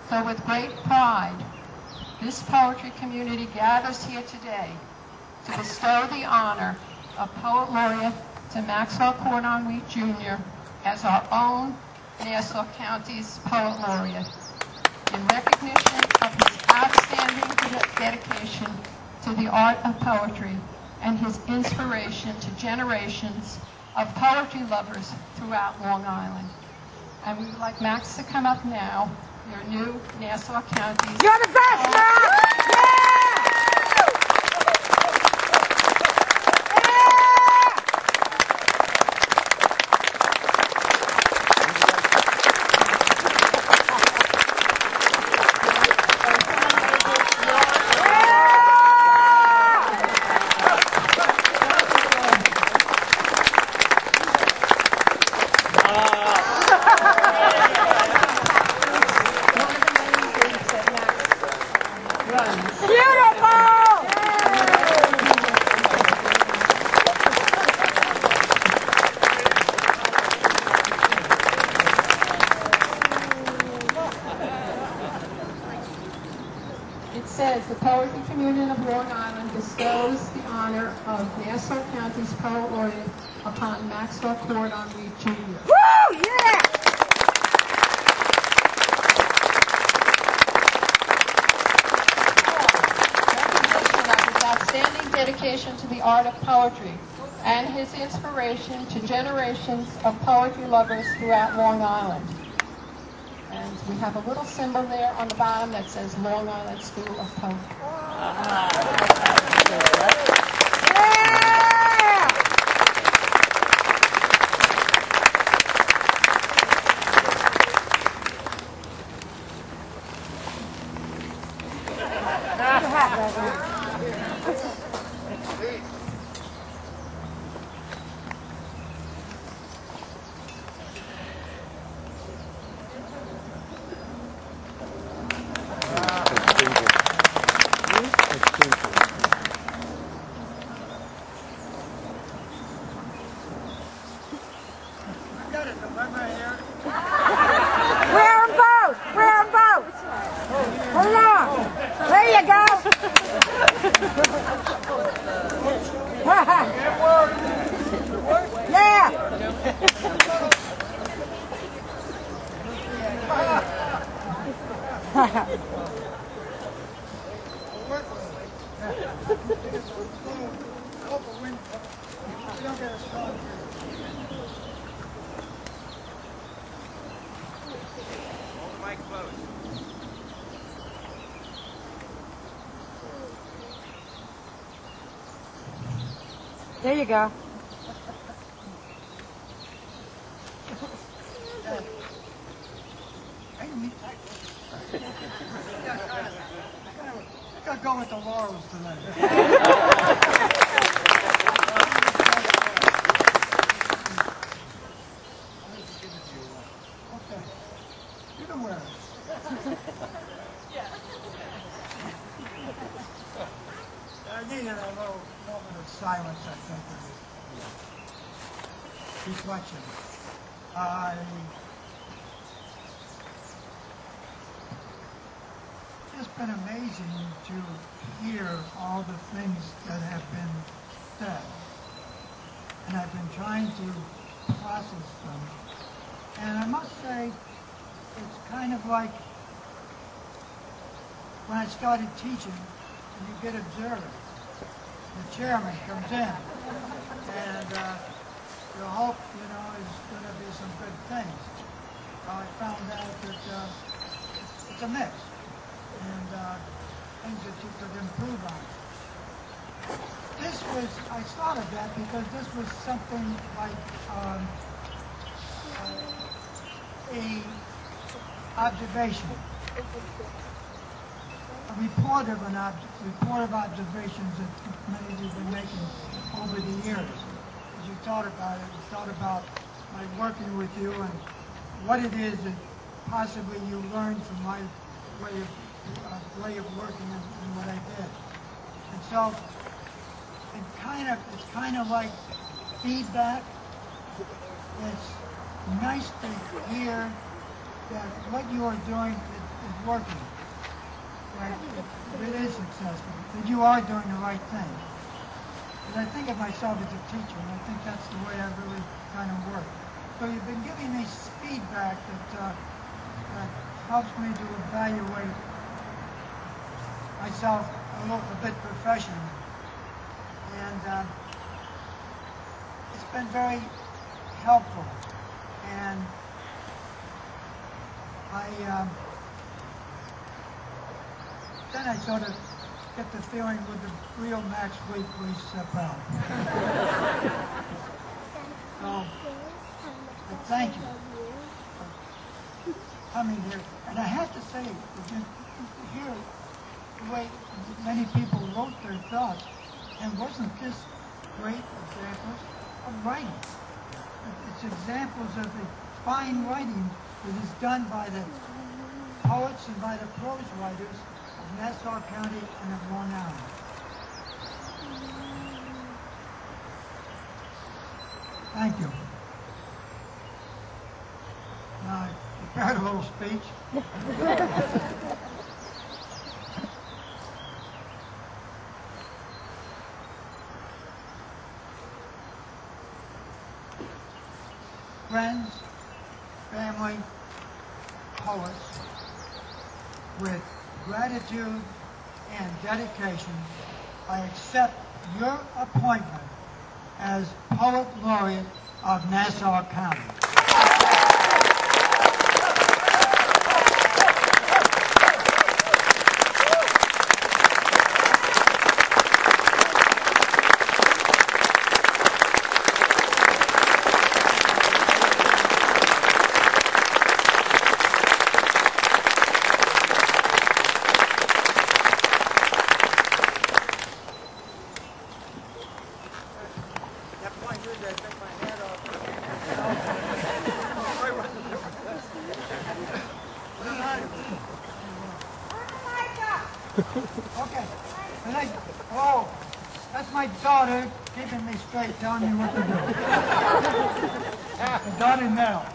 So with great pride, this poetry community gathers here today to bestow the honor of Poet Laureate to Maxwell Corydon Wheat Jr. as our own Nassau County's Poet Laureate, in recognition of his outstanding dedication to the art of poetry and his inspiration to generations of poetry lovers throughout Long Island. And we would like Max to come up now, your new Nassau County's... You're the best, Max! The Poetry Communion of Long Island bestows the honor of Nassau County's Poet Laureate upon Maxwell Corydon Wheat Jr. Woo! Yeah! Recognition of his outstanding dedication to the art of poetry and his inspiration to generations of poetry lovers throughout Long Island. And we have a little symbol there on the bottom that says Long Island School of Poetry. There you go. I gotta go with the laurels tonight. Okay. You can wear it. I needed a little moment of silence, I think, of reflection. It's been amazing to hear all the things that have been said, and I've been trying to process them. And I must say, it's kind of like when I started teaching, and you get observant. The chairman comes in, and your hope, is going to be some good things. I found out that it's a mix. And things that you could improve on. I thought of that because this was something like a observation, a report of observations that many of you have been making over the years. As you thought about it, you thought about my working with you and what it is that possibly you learned from my way of working and what I did. And so it's kind of like feedback. It's nice to hear that what you are doing is is working, that it is successful, that you are doing the right thing. And I think of myself as a teacher, and I think that's the way I really kind of work. So you've been giving me feedback that helps me to evaluate myself a bit professionally. And it's been very helpful. And then I sort of get the feeling with the real Max Wheat we step out. So, I thank you for coming here. And I have to say, to hear the way many people wrote their thoughts, and wasn't this great examples of writing? It's examples of the fine writing that is done by the poets and by the prose writers of Nassau County and of Long Island. Thank you. Now, I prepared a little speech. Friends, family, poets, with gratitude and dedication, I accept your appointment as Poet Laureate of Nassau County. Okay. That's my daughter keeping me straight, telling me what to do. My daughter Nell.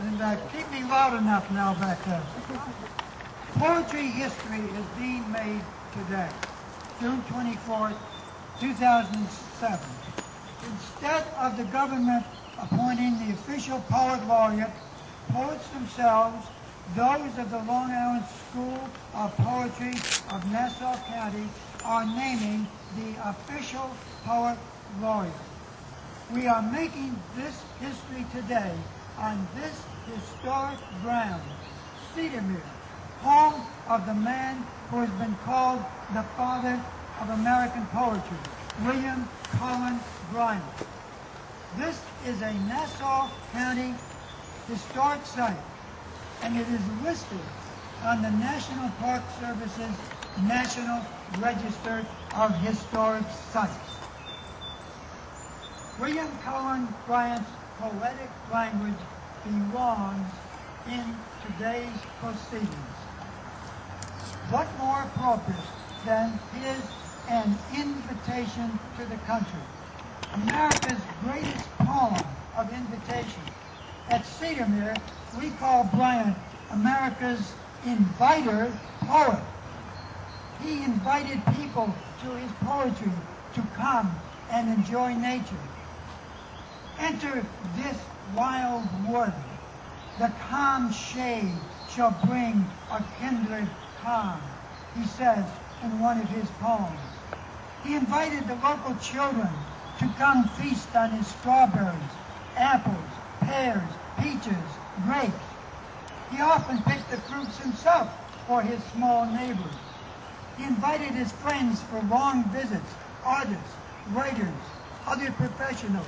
And keep me loud enough now back there. Poetry history is being made today, June 24th, 2007. Instead of the government appointing the official poet laureate, poets themselves, those of the Long Island School of Poetry of Nassau County, are naming the official poet laureate. We are making this history today on this historic ground, Cedarmere, home of the man who has been called the father of American poetry, William Cullen Bryant. This is a Nassau County historic site, and it is listed on the National Park Service's National Register of Historic Sites. William Cullen Bryant's poetic language belongs in today's proceedings. What more appropriate than is an invitation to the country, America's greatest poem of invitation. At Cedarmere, we call Bryant America's inviter poet. He invited people to his poetry to come and enjoy nature. Enter this wild wood. The calm shade shall bring a kindred calm, he says in one of his poems. He invited the local children to come feast on his strawberries, apples, pears, peaches, grapes. He often picked the fruits himself for his small neighbors. He invited his friends for long visits, artists, writers, other professionals,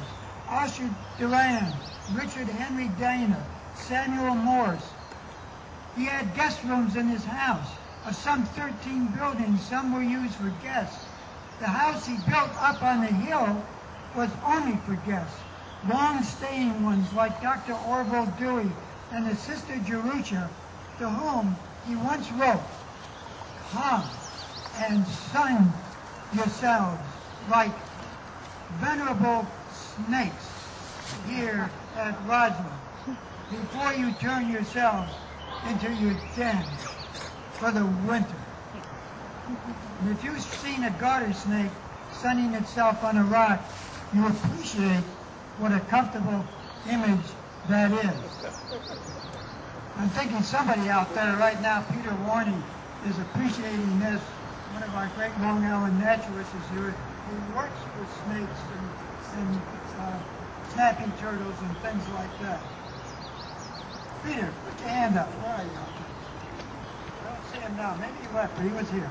Osher Deland, Richard Henry Dana, Samuel Morse. He had guest rooms in his house. Of some 13 buildings, some were used for guests. The house he built up on the hill was only for guests, long-staying ones like Dr. Orville Dewey and his sister Jerusha, to whom he once wrote, "Come and sun yourselves like venerable snakes here at Roslyn, before you turn yourselves into your den for the winter. And if you've seen a garter snake sunning itself on a rock, you appreciate what a comfortable image that is. I'm thinking somebody out there right now, Peter Warney, is appreciating this. One of our great Long Island naturalists is here, who works with snakes and snapping turtles and things like that. Peter, put your hand up. Where are you? I don't see him now. Maybe he left, but he was here.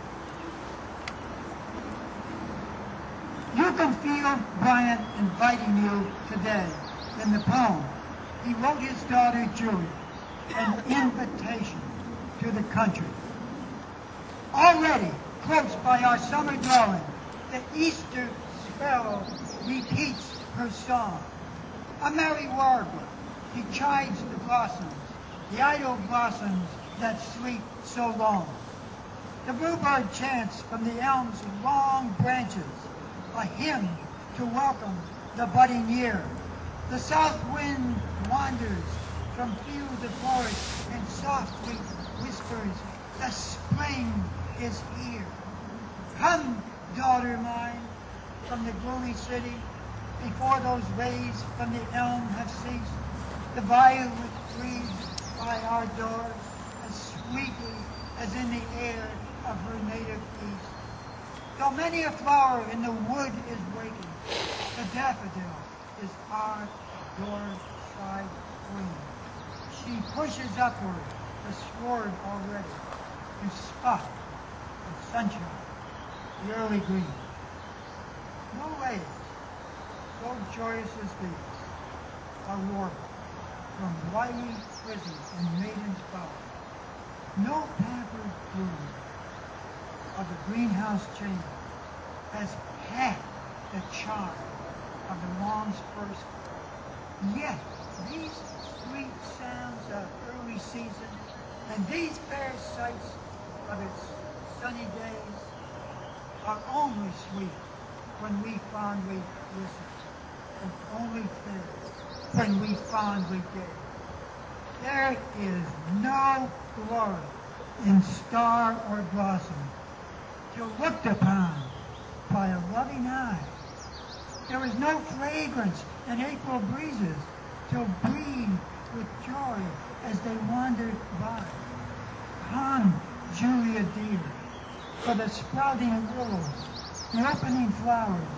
You can feel Bryant inviting you today in the poem. He wrote his daughter Julie an invitation to the country. Already, close by our summer dwelling, the Easter sparrow repeats her song. A merry warbler, he chides the blossoms, the idle blossoms that sleep so long. The bluebird chants from the elm's long branches, a hymn to welcome the budding year. The south wind wanders from field to forest and softly whispers, the spring is here. Come, daughter mine, from the gloomy city, before those rays from the elm have ceased. The violet breathes by our doors as sweetly as in the air of her native east. Though many a flower in the wood is waking, the daffodil is our doorside queen. She pushes upward the sward already to spot the sunshine, the early green. No ways so joyous as these are warbled from wily frizzes and maiden's bower. No pampered bloom of the greenhouse chamber has half the charm of the lawns first. Yet these sweet sounds of early season and these fair sights of its sunny days are only sweet when we fondly listen, and only fair when we fondly gaze. There is no glory in star or blossom till looked upon by a loving eye. There is no fragrance in April breezes till breathed with joy as they wandered by. Come, Julia dear, for the sprouting willows, the opening flowers,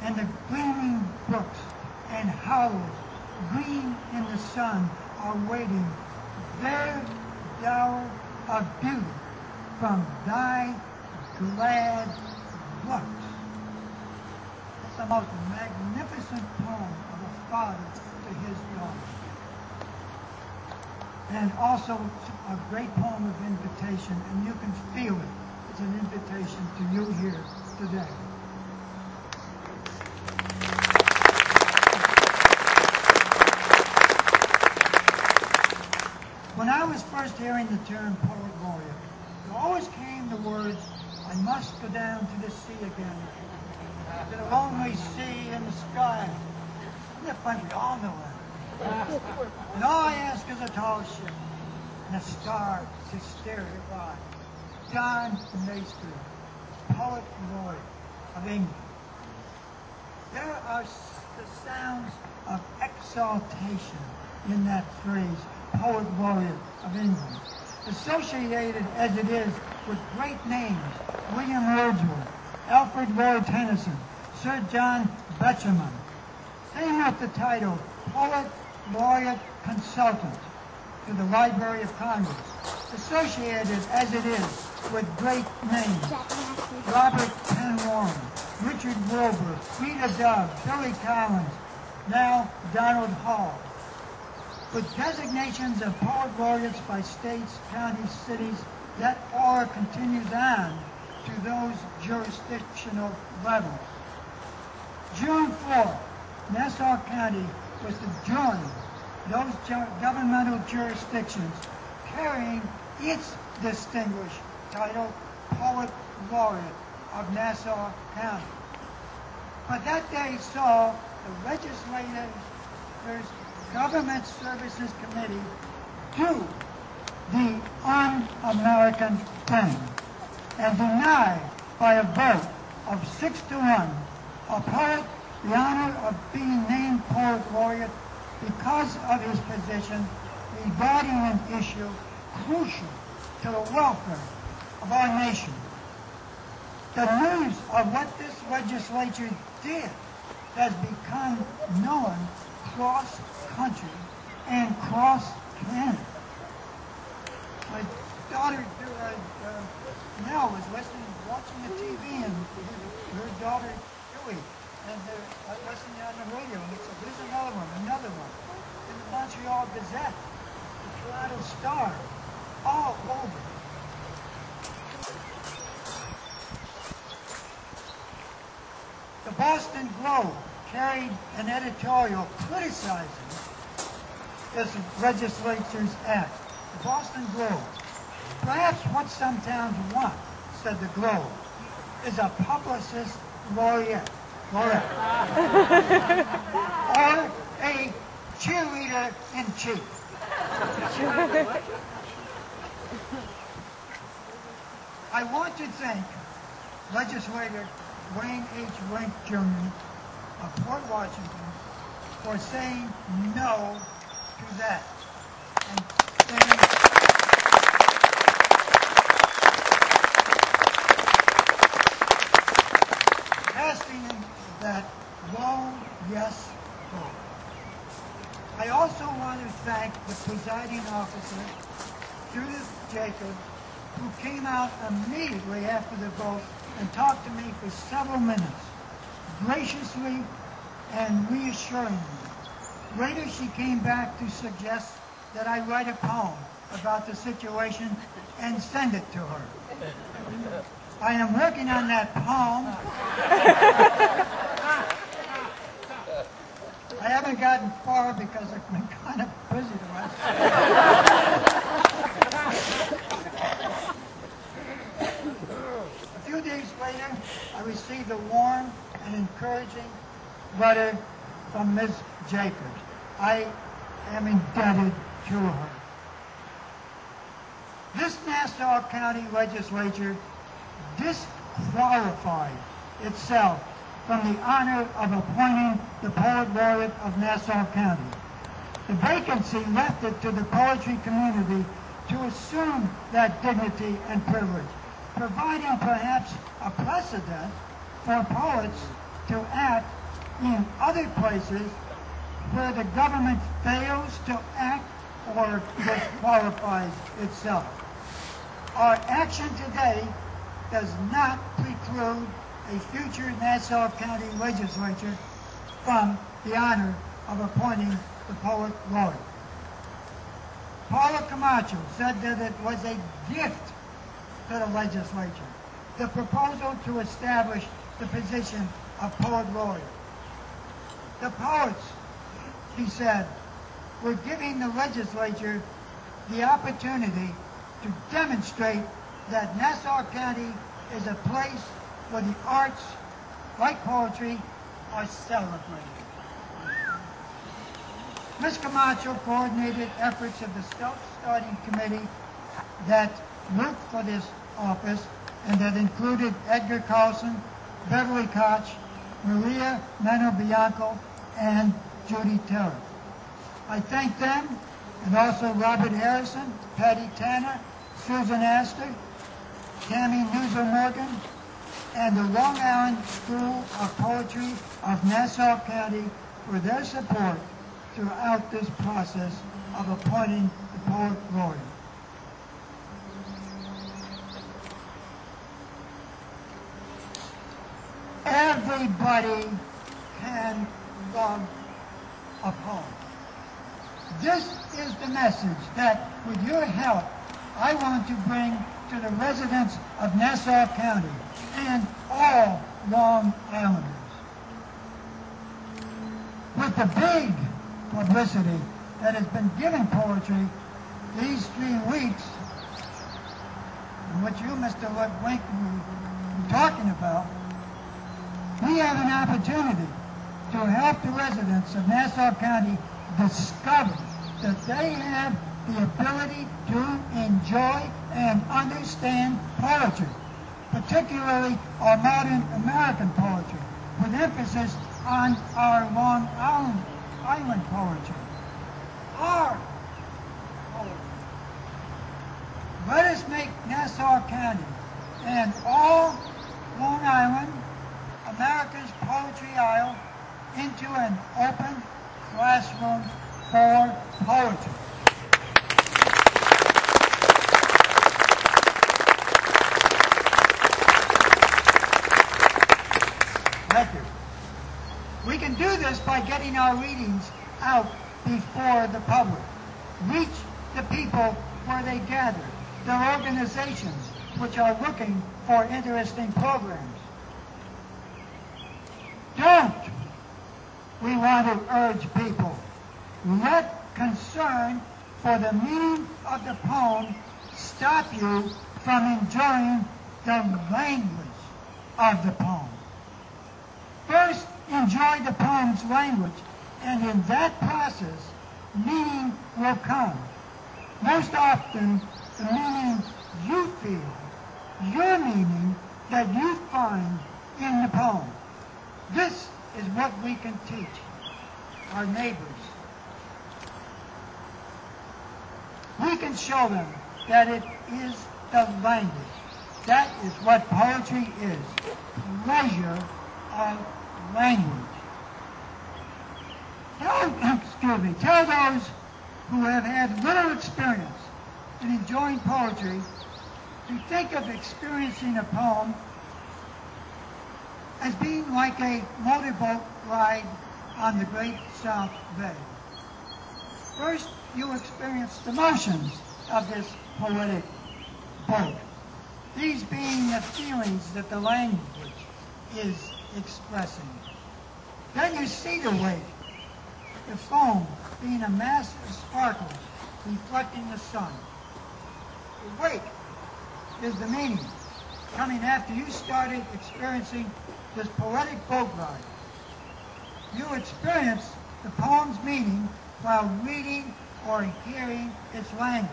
and the gleaming brooks and hollows, green in the sun, are waiting their dower of beauty from thy glad looks. It's the most magnificent poem of a father to his daughter. And also a great poem of invitation, and you can feel it. It's an invitation to you here today. When I was first hearing the term poet laureate, there always came the words, I must go down to the sea again, to the lonely sea and the sky. Isn't that funny? We all know that. And all I ask is a tall ship and a star to stare it by. John Masefield, poet laureate of England. There are the sounds of exaltation in that phrase, poet laureate of England, associated as it is with great names, William Wordsworth, Alfred Lord Tennyson, Sir John Betjeman. Same with the title, Poet Laureate Consultant to the Library of Congress, associated as it is with great names, Robert Penn Warren, Richard Wilbur, Rita Dove, Billy Collins, now Donald Hall. With designations of poet laureates by states, counties, cities, that aura continues on to those jurisdictional levels. June 4th, Nassau County was to join those governmental jurisdictions carrying its distinguished title, Poet Laureate of Nassau County. But that day saw the legislators' Government Services Committee do the un-American thing and deny by a vote of 6-1 a poet the honor of being named Poet Laureate because of his position regarding an issue crucial to the welfare of our nation. The news of what this legislature did has become known cross-country and cross-Canada. My daughter, Nell, was watching the TV, and her daughter, Julie, and they're listening on the radio, and it said, there's another one. In the Montreal Gazette, the Toronto Star, all over. The Boston Globe carried an editorial criticizing this legislature's act. The Boston Globe. Perhaps what some towns want, said the Globe, is a publicist laureate. Or a cheerleader in chief. I want to thank legislator Wayne H. Wink Jr. of Port Washington for saying no to that and casting that lone yes vote. I also want to thank the presiding officer, Judith Jacobs, who came out immediately after the vote and talked to me for several minutes, graciously and reassuringly. Later she came back to suggest that I write a poem about the situation and send it to her. I am working on that poem. I haven't gotten far because I've been kind of busy the last A few days later, I received a warm and encouraging letter from Ms. Jacobs. I am indebted to her. This Nassau County legislature disqualified itself from the honor of appointing the Poet Laureate of Nassau County. The vacancy left it to the poetry community to assume that dignity and privilege, providing perhaps a precedent for poets to act in other places where the government fails to act or disqualifies itself. Our action today does not preclude a future Nassau County legislature from the honor of appointing the Poet Laureate. Paula Camacho said that it was a gift to the legislature, the proposal to establish the position of Poet Laureate. The poets, he said, were giving the legislature the opportunity to demonstrate that Nassau County is a place where the arts, like poetry, are celebrated. Ms. Camacho coordinated efforts of the self-starting committee that looked for this office and that included Edgar Carlson, Beverly Koch, Maria Mano-Bianco, and Judy Terry. I thank them, and also Robert Harrison, Patty Tanner, Susan Astor, Tammy Newser-Morgan, and the Long Island School of Poetry of Nassau County for their support throughout this process of appointing the Poet Laureate. Everybody can love a poem. This is the message that, with your help, I want to bring to the residents of Nassau County and all Long Islanders. With the big publicity that has been given poetry these 3 weeks, and what you, Mr. Wink, were talking about, we have an opportunity to help the residents of Nassau County discover that they have the ability to enjoy and understand poetry, particularly our modern American poetry, with emphasis on our Long Island poetry. Our poetry. Let us make Nassau County and all Long Island, America's poetry isle, into an open classroom for poetry. Thank you. We can do this by getting our readings out before the public. Reach the people where they gather, their organizations, which are looking for interesting programs. Don't, we want to urge people, let concern for the meaning of the poem stop you from enjoying the language of the poem. First, enjoy the poem's language, and in that process, meaning will come. Most often, the meaning you feel, your meaning that you find in the poem. This is what we can teach our neighbors. We can show them that it is the language. That is what poetry is. Pleasure of language. Tell those who have had little experience in enjoying poetry to think of experiencing a poem as being like a motorboat ride on the Great South Bay. First, you experience the motions of this poetic boat, these being the feelings that the language is expressing. Then you see the wake, the foam being a mass of sparkles reflecting the sun. The wake is the meaning, coming after you started experiencing this poetic boat ride. You experience the poem's meaning while reading or hearing its language.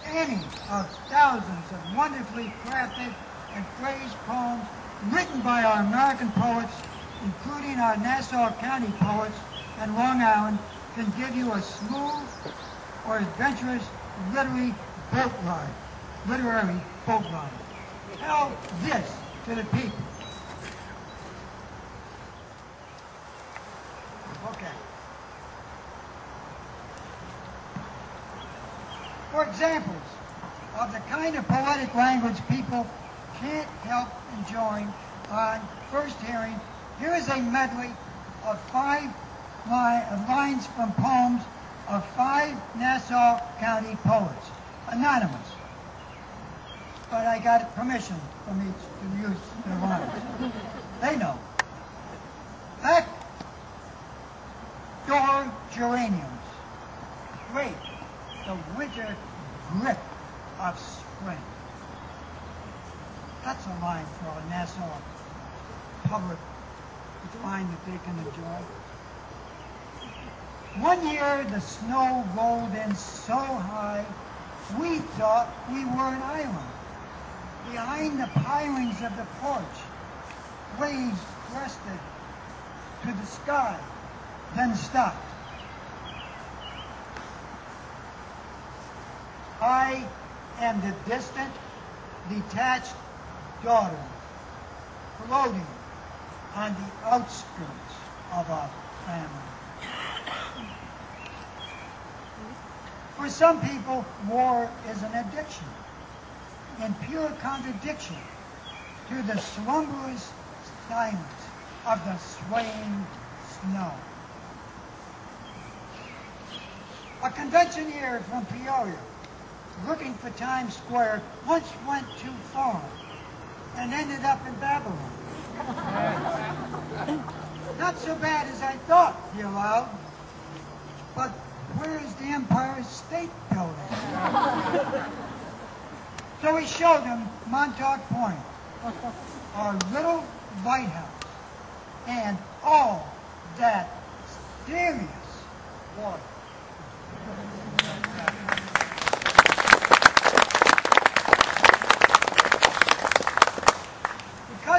Any of thousands of wonderfully crafted and phrased poems written by our American poets, including our Nassau County poets and Long Island, can give you a smooth or adventurous literary boat ride. Tell this to the people. Okay. For examples of the kind of poetic language people can't help enjoying on first hearing, here is a medley of lines from poems of 5 Nassau County poets, anonymous. But I got permission from each to use their lines. They know. Backdoor geraniums. Great, the winter grip of spring. That's a line for a Nassau public to find that they can enjoy. One year the snow rolled in so high, we thought we were an island. Behind the pilings of the porch, waves crested to the sky, then stopped. I am the distant, detached daughter, floating on the outskirts of a family. For some people, war is an addiction, in pure contradiction to the slumberous silence of the swaying snow. A conventioneer from Peoria, looking for Times Square, once went too far and ended up in Babylon. Not so bad as I thought, he allowed. But where's the Empire State Building? So he showed him Montauk Point, our little lighthouse, and all that mysterious water.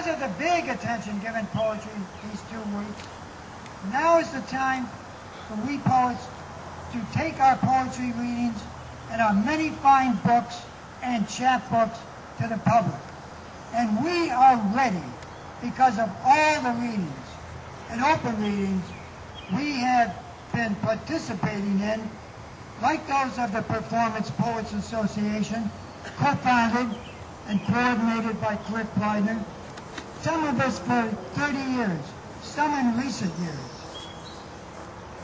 Because of the big attention given poetry these 2 weeks, now is the time for we poets to take our poetry readings and our many fine books and chapbooks to the public. And we are ready because of all the readings and open readings we have been participating in, like those of the Performance Poets Association, co-founded and coordinated by Cliff Widener, some of us for 30 years, some in recent years.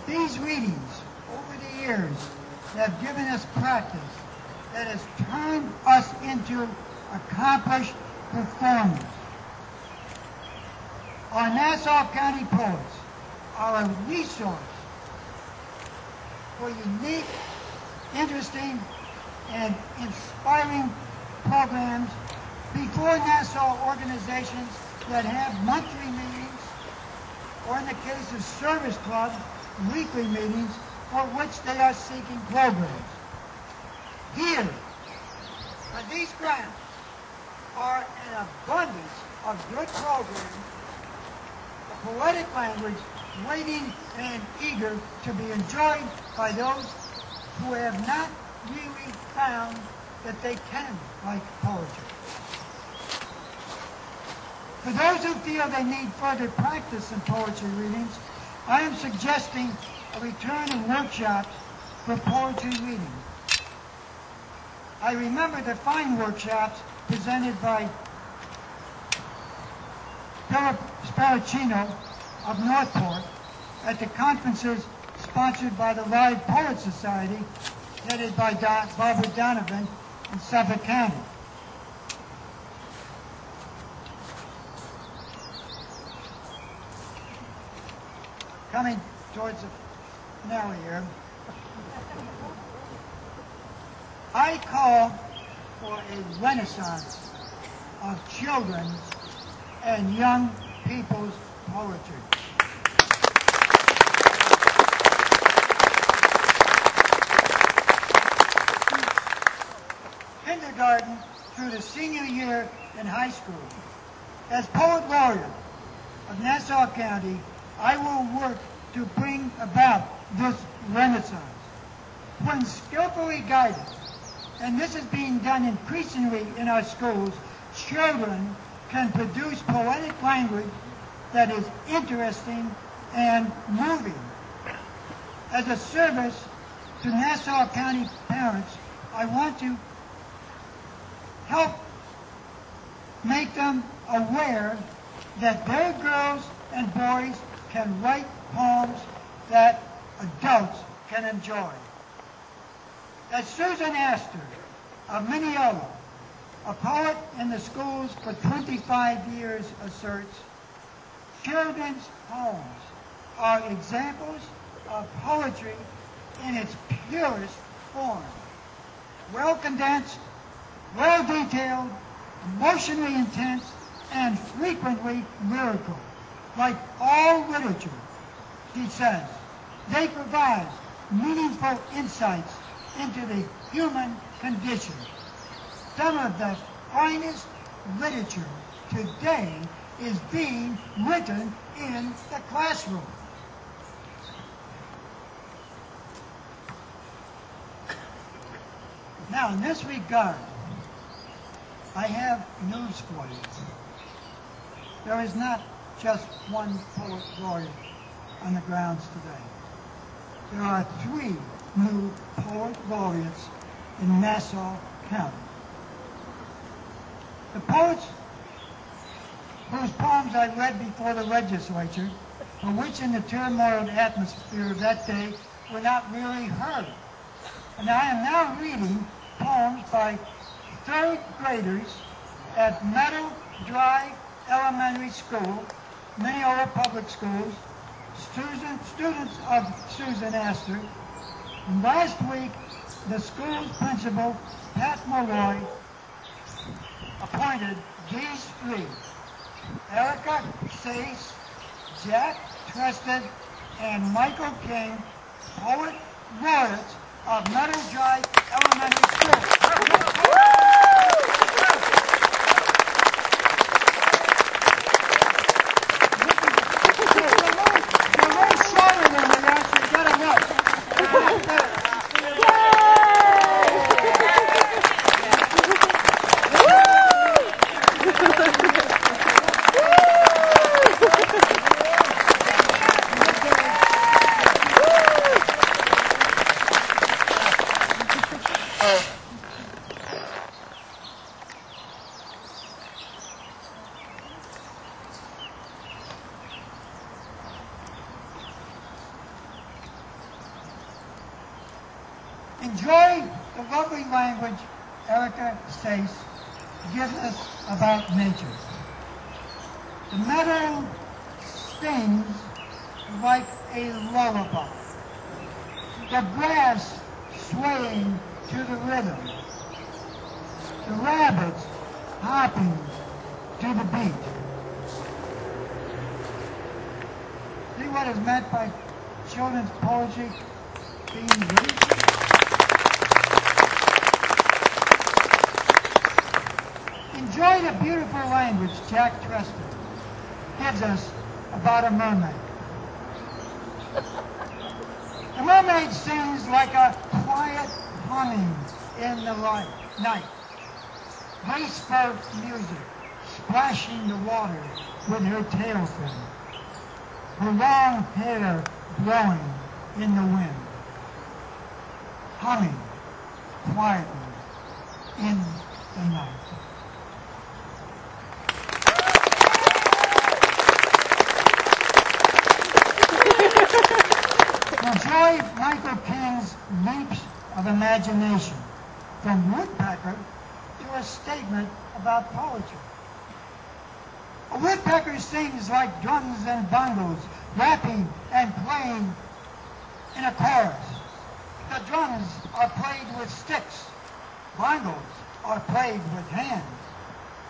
These readings over the years have given us practice that has turned us into accomplished performers. Our Nassau County poets are a resource for unique, interesting, and inspiring programs before Nassau organizations that have monthly meetings, or in the case of service clubs, weekly meetings for which they are seeking programs. Here, on these grounds, are an abundance of good programs, a poetic language waiting and eager to be enjoyed by those who have not really found that they can like poetry. For those who feel they need further practice in poetry readings, I am suggesting a return of workshops for poetry reading. I remember the fine workshops presented by Philip Sparacino of Northport at the conferences sponsored by the Live Poet Society, headed by Barbara Donovan in Suffolk County. Coming towards the finale here, I call for a renaissance of children's and young people's poetry. Kindergarten through the senior year in high school. As Poet Laureate of Nassau County, I will work to bring about this renaissance. When skillfully guided, and this is being done increasingly in our schools, children can produce poetic language that is interesting and moving. As a service to Nassau County parents, I want to help make them aware that their girls and boys can write poems that adults can enjoy. As Susan Astor of Mineola, a poet in the schools for 25 years, asserts, children's poems are examples of poetry in its purest form. Well condensed, well detailed, emotionally intense, and frequently lyrical. Like all literature, he says, they provide meaningful insights into the human condition. Some of the finest literature today is being written in the classroom. Now, in this regard, I have news for you. There is not just one poet laureate on the grounds today. There are 3 new poet laureates in Nassau County. The poets whose poems I read before the legislature, for which in the turmoil atmosphere of that day were not really heard. And I am now reading poems by 3rd graders at Meadow Drive Elementary School, Mineola Public Schools, students of Susan Astor. And last week, the school's principal, Pat Malloy, appointed these 3, Erica Sace, Jack Trested, and Michael King, poet laureates of Meadow Drive Elementary School. Enjoy the lovely language Erica Stace gives us about nature. The meadow sings like a lullaby. The grass swaying to the rhythm. The rabbits hopping to the beat. See what is meant by children's poetry being read? Enjoy the beautiful language Jack Treston gives us about a mermaid. The mermaid sings like a quiet humming in the night. Graceful music, splashing the water with her tail fin. Her long hair blowing in the wind. Humming quietly in the night. Enjoy Michael King's leaps of imagination, from woodpecker to a statement about poetry. A woodpecker sings like drums and bongos, rapping and playing in a chorus. The drums are played with sticks. Bongos are played with hands.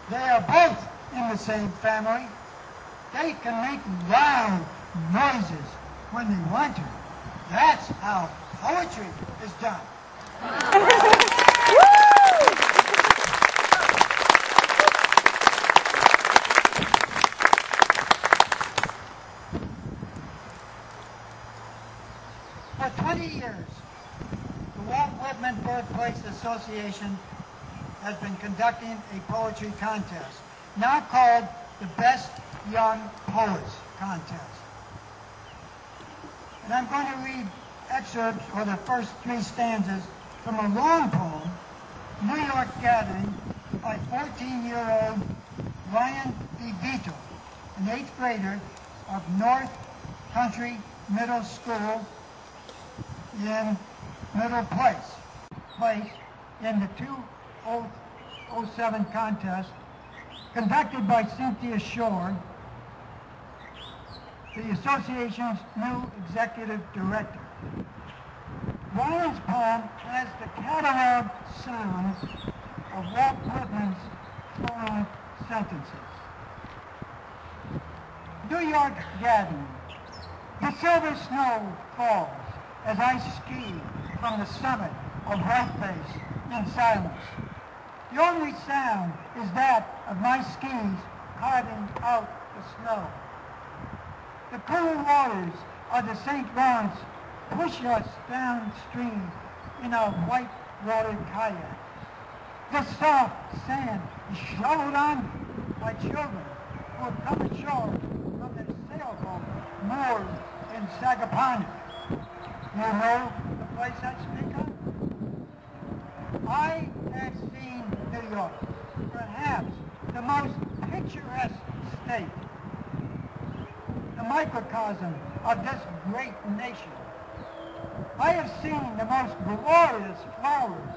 They are both in the same family. They can make loud noises when they want to. That's how poetry is done. For 20 years, the Walt Whitman Birthplace Association has been conducting a poetry contest, now called the Best Young Poets Contest. And I'm going to read excerpts, or the first 3 stanzas, from a long poem, New York Gathering, by 14-year-old Ryan DeVito, an 8th grader of North Country Middle School in Middle Place in the 2007 contest conducted by Cynthia Shore, the association's new executive director. Ryan's poem has the catalog sound of Walt Whitman's floral sentences. New York Gathering. The silver snow falls as I ski from the summit of White Face in silence. The only sound is that of my skis carving out the snow. The cool waters of the St. Lawrence push us downstream in our white-watered kayak. The soft sand is shoveled on by children who have come ashore from their sailboat moored in Sagaponic. You know the place I speak of? I have seen New York, perhaps the most picturesque state, the microcosm of this great nation. I have seen the most glorious flowers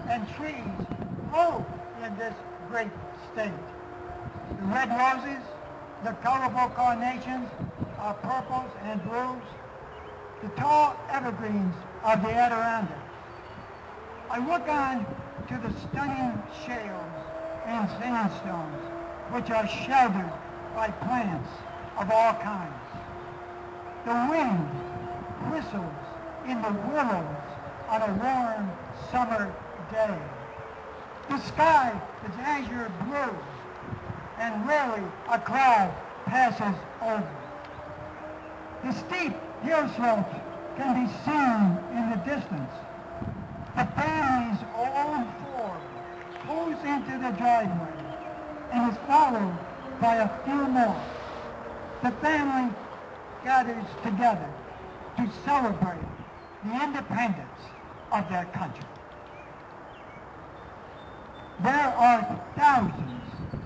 and trees grow in this great state. The red roses, the colorful carnations, our purples and blues, the tall evergreens of the Adirondack. I look on to the stunning shales and sandstones, which are sheltered by plants of all kinds. The wind whistles in the willows on a warm summer day. The sky is azure blue, and rarely a cloud passes over. The steep hill slopes can be seen in the distance. The family's old Ford pulls into the driveway and is followed by a few more. The family gathers together to celebrate the independence of their country. There are thousands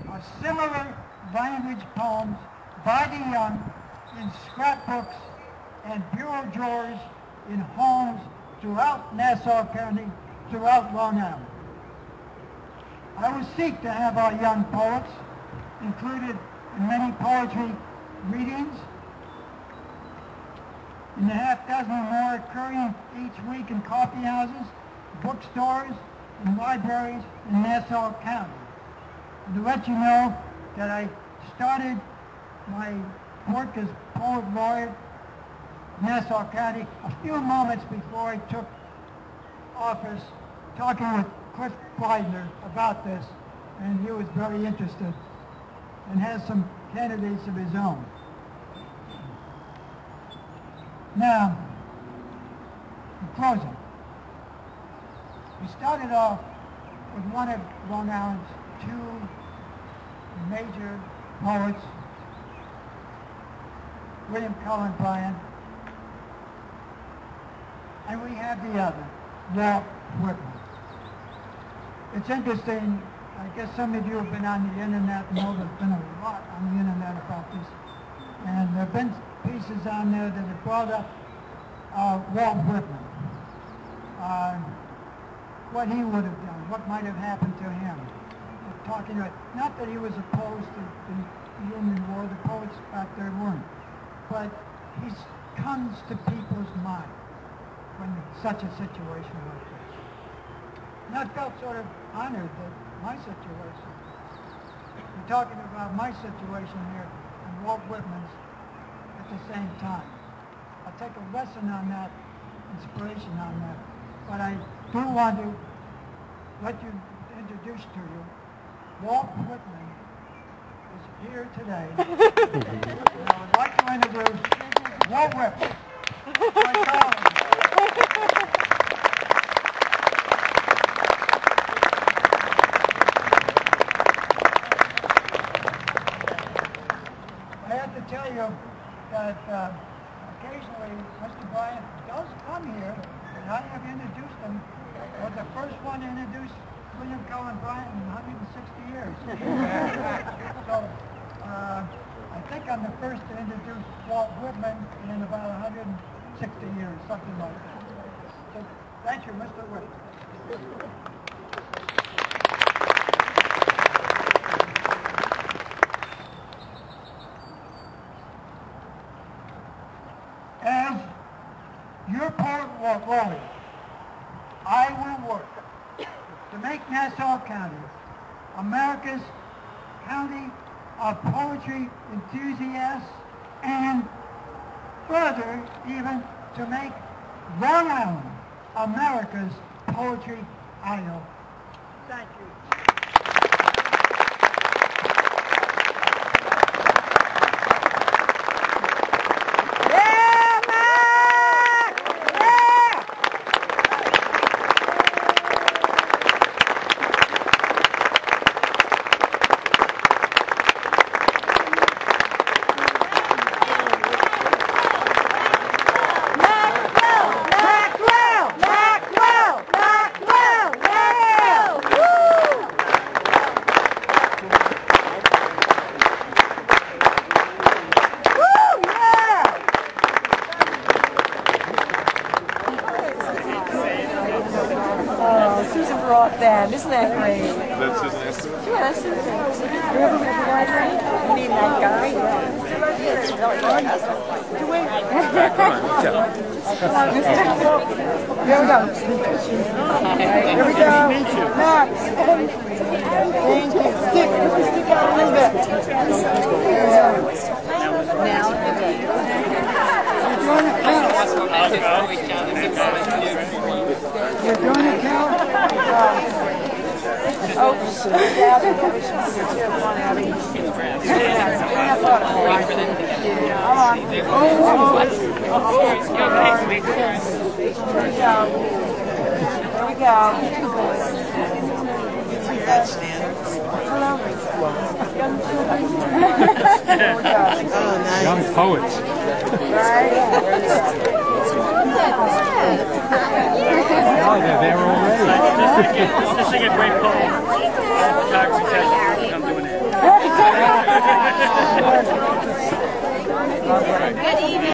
of similar language poems by the young in scrapbooks and bureau drawers in homes throughout Nassau County, throughout Long Island. I would seek to have our young poets included in many poetry readings, in the half dozen or more occurring each week in coffee houses, bookstores, and libraries in Nassau County. And to let you know that I started my work as Poet Laureate in Nassau County a few moments before I took office, talking with Cliff Kleidner about this, and he was very interested and has some candidates of his own. Now, in closing, we started off with one of Long Island's two major poets, William Cullen Bryant, and we have the other, Walt Whitman. It's interesting, I guess some of you have been on the internet and know there's been a lot on the internet about this, and there have been pieces on there that have brought up Walt Whitman, what he would have done, what might have happened to him. Talking about, not that he was opposed to the Union War, the poets back there weren't, but he comes to people's mind when such a situation like this. And I felt sort of honored that my situation, we're talking about my situation here and Walt Whitman's at the same time. I'll take a lesson on that, inspiration on that, but I do want to let you introduce to you Walt Whitman is here today. And I would like to introduce Walt Whitman, my colleague. I have to tell you that occasionally Mr. Bryant does come here, and I have introduced him. I was the first one to introduce William Cullen Bryant in 160 years. So I think I'm the first to introduce Walt Whitman in about 160 years, something like that. So thank you, Mr. Whitman. As your poet laureate, I will work to make Nassau County America's county of poetry enthusiasts, and further even to make Long Island America's poetry idol. Thank you. Isn't that great? That's his answer? Yeah, that's his answer. Remember when you guys need that guy? It's really fun. Back on. Here we go. Here we go. Max. Thank you. Stick out a little bit. Now, You're doing it, Cal? oh, Abby. Come on, Abby. Come on. Here we go. Hello. Young poets. Right? Oh, they're there already. Just sing a great poem. I'm doing it. Good evening.